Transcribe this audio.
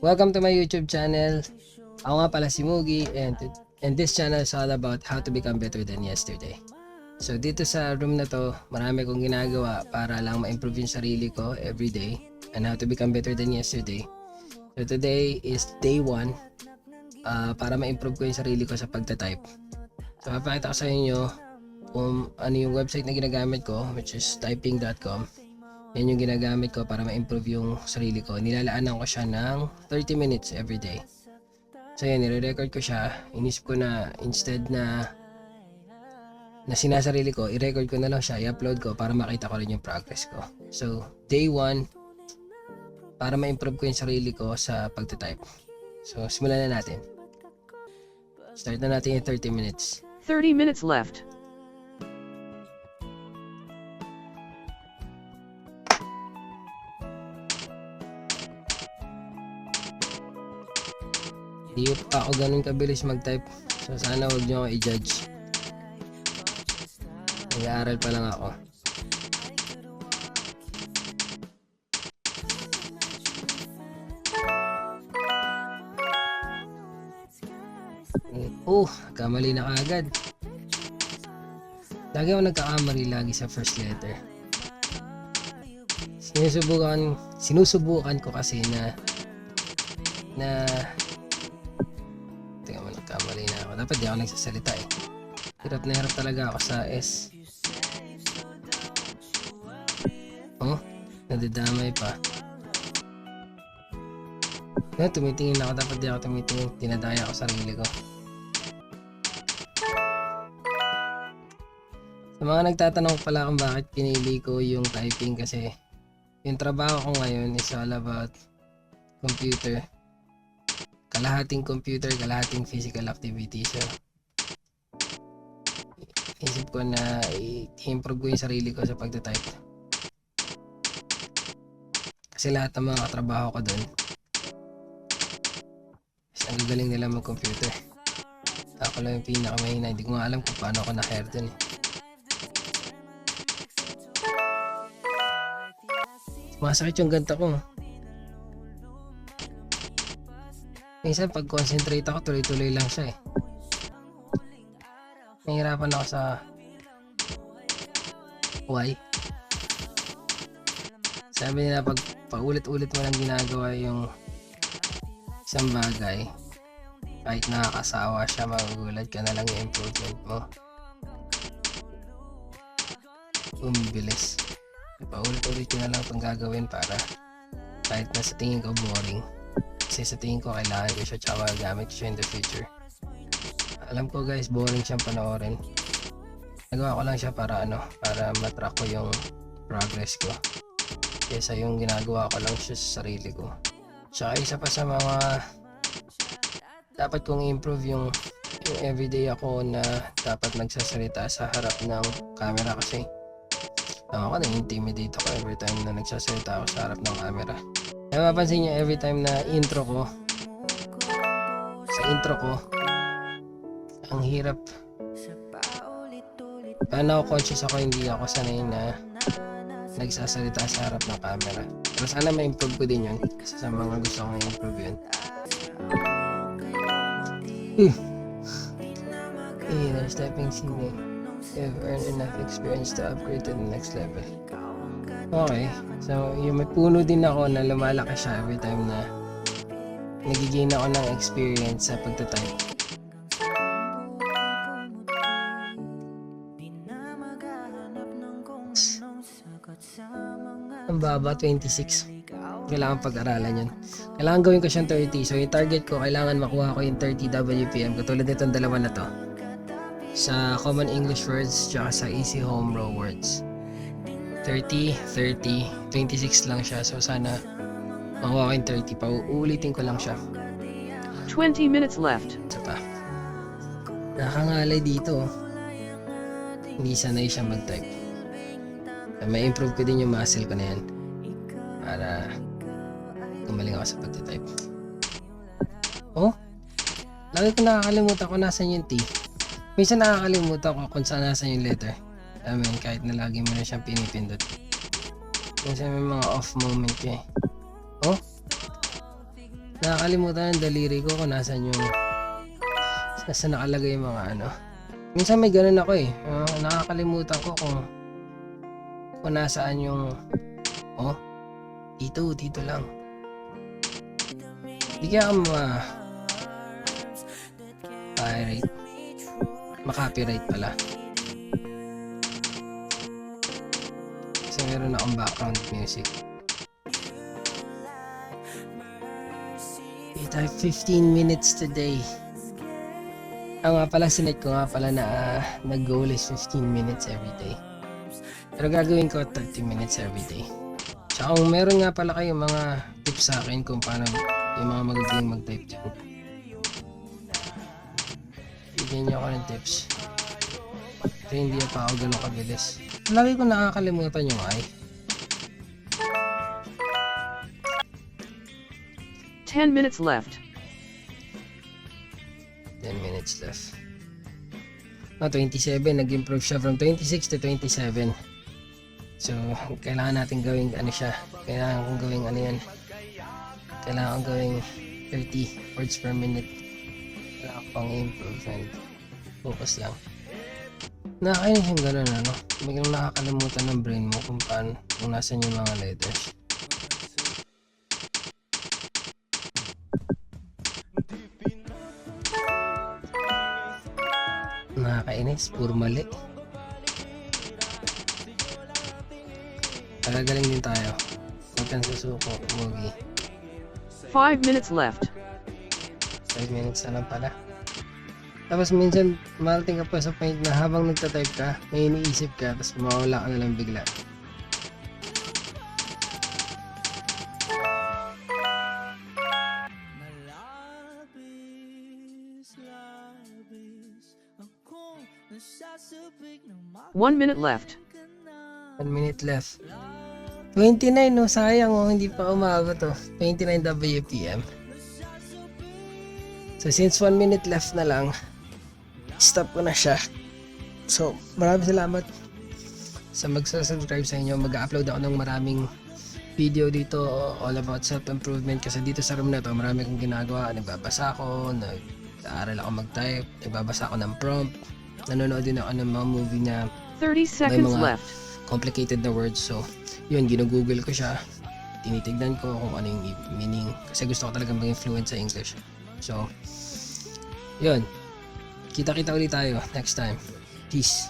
Welcome to my YouTube channel. Ako nga pala si Mugi, and this channel is all about how to become better than yesterday. So dito sa room na to, marami kong ginagawa para lang ma-improve yung sarili ko everyday and how to become better than yesterday. So today is day 1 para ma-improve ko yung sarili ko sa pagta-type. So mapakita ko sa inyo kung ano yung website na ginagamit ko, which is typing.com. Yan yung ginagamit ko para ma-improve yung sarili ko. Nilalaanan ko siya ng 30 minutes every day. So yan, nire-record ko siya. Inisip ko na instead na sinasarili ko, i-record ko na lang siya, i-upload ko para makita ko rin yung progress ko. So, day 1, para ma-improve ko yung sarili ko sa pagta-type. So, simulan na natin. Start na natin yung 30 minutes. 30 minutes left. Hindi pa ako ganun kabilis mag-type. So, sana huwag nyo ako i-judge. Nag-aaral pa lang ako. Kamali na kaagad. Lagi ako nagkakamali lagi sa first letter. Sinusubukan ko kasi na tingnan mo, nagkamali na ako. Dapat di ako nagsasalita eh. Hirap na hirap talaga ako sa S. Nadidamay pa. Tumitingin ako. Dapat di ako tumitingin. Dinadaya ako sa sarili ko. Sa mga nagtatanong pala kung bakit pinili ko yung typing, kasi yung trabaho ko ngayon is all about computer. Kalahating computer, kalahating physical activity. So, isip ko na i-improve ko yung sarili ko sa pagta-type. Kasi lahat ng mga katrabaho ko doon, ang gagaling nila mag-computer. Ako lang yung pinakamahina. Hindi ko nga alam kung paano ako na-hire doon eh. Masakit yung ganta ko. Minsan pag concentrate ako, tuloy-tuloy lang siya eh. Nahihirapan ako sa why. Sabi nila pag paulit-ulit mo lang ginagawa yung isang bagay, kahit nakakasawa siya, magugulat ka na lang yung improvement mo. Bumibilis. Paulit-ulit ko na lang itong gagawin para kahit na sa tingin ko boring, kasi sa tingin ko kailangan ko siya tsaka magamit ko siya in the future. Alam ko guys, boring siyang panoorin. Nagawa ko lang siya para para matrack ko yung progress ko, kesa yung ginagawa ko lang siya sa sarili ko. Tsaka isa pa sa mga dapat kong improve yung everyday ako na dapat nagsasalita sa harap ng camera, kasi ako na-intimidate ako every time na nagsasalita ako sa harap ng camera. Kaya mapansin nyo, every time na intro ko, ang hirap. Paano ako conscious ako, hindi ako sanay na nagsasalita sa harap ng camera. Pero sana ma-improve ko din yun, kasi sa mga gusto kong i-improve yun. There's typing CV. You've earned enough experience to upgrade to the next level. Okay, so yung may puno din ako na lumalaki siya every time na nagigain ako ng experience sa pagta-type. Ang baba, 26. Kailangan pag-aralan yun. Kailangan gawin ko siyang 30. So yung target ko, kailangan makuha ko yung 30 WPM, katulad nitong dalawa na to, sa Common English Words tsaka sa Easy Home Row Words. 30, 30, 26 lang siya. So sana makuha ko yung 30 pa. Uulitin ko lang siya. 20 minutes left. Isa pa. Nakangalay dito. Hindi sanay siya mag-type. May improve ko din yung muscle ko na yan para gumaling ako sa pagta-type. Lagi ko nakakalimutan kung nasan yung T. Minsan nakakalimutan ko kung saan nasan yung letter. Kahit na lagi mo na siyang pinipindot. Minsan may mga off moment ka eh. Nakakalimutan ng daliri ko kung nasan yung nasa nakalagay yung mga ano. Minsan may ganun ako eh. Nakakalimutan ko kung nasaan yung dito lang. Hindi kaya ako ma-copyright pala. Kasi meron akong background music. It have 15 minutes today. Nga pala, sinet ko nga pala na nag-goal is 15 minutes every day. Pero gagawin ko 30 minutes every day. Tsaka kung meron nga pala kayong mga tips sa akin kung paano yung mga magagaling mag-type dyan, bigyan niyo ako ng tips. Ito hindi pa ako ganun kabilis. Lagi ko nakakalimutan yung I. 10 minutes left. 10 minutes left. 27, nag-improve siya from 26 to 27. So, kailangan natin gawing ano siya. Kailangan kong gawing ano yan. Kailangan kong gawing 30 words per minute. Kailangan pang improve and focus lang. Nakakainis yung gano'n, ano? Biglang nakakalimutan ng brain mo kung paano, kung nasan yung mga letters. Nakakainis, puro mali. Tagagaling din tayo. Huwag kang susuko, Mugi. 5 minutes left. 5 minutes na lang pala. Tapos minsan, marating ka pa sa point na habang nagtatype ka, may iniisip ka, tapos mawala ka na lang bigla. One minute left. 1 minute left. 29, no? Sayang, hindi pa umabot, 29 WPM. So, since 1 minute left na lang, stop ko na siya. So, maraming salamat sa magsasubscribe sa inyo. Mag-upload ako ng maraming video dito all about self-improvement kasi dito sa room na to marami kong ginagawa. Nagbabasa ako, nag-aaral ako mag-type, nagbabasa ako ng prompt, nanonood din ako ng mga movie na 30 seconds left. complicated na words. So, yun, ginugoogle ko siya. Tinitignan ko kung ano yung meaning kasi gusto ko talagang maging fluent sa English. So, yun. Kita-kita ulit tayo next time. Peace.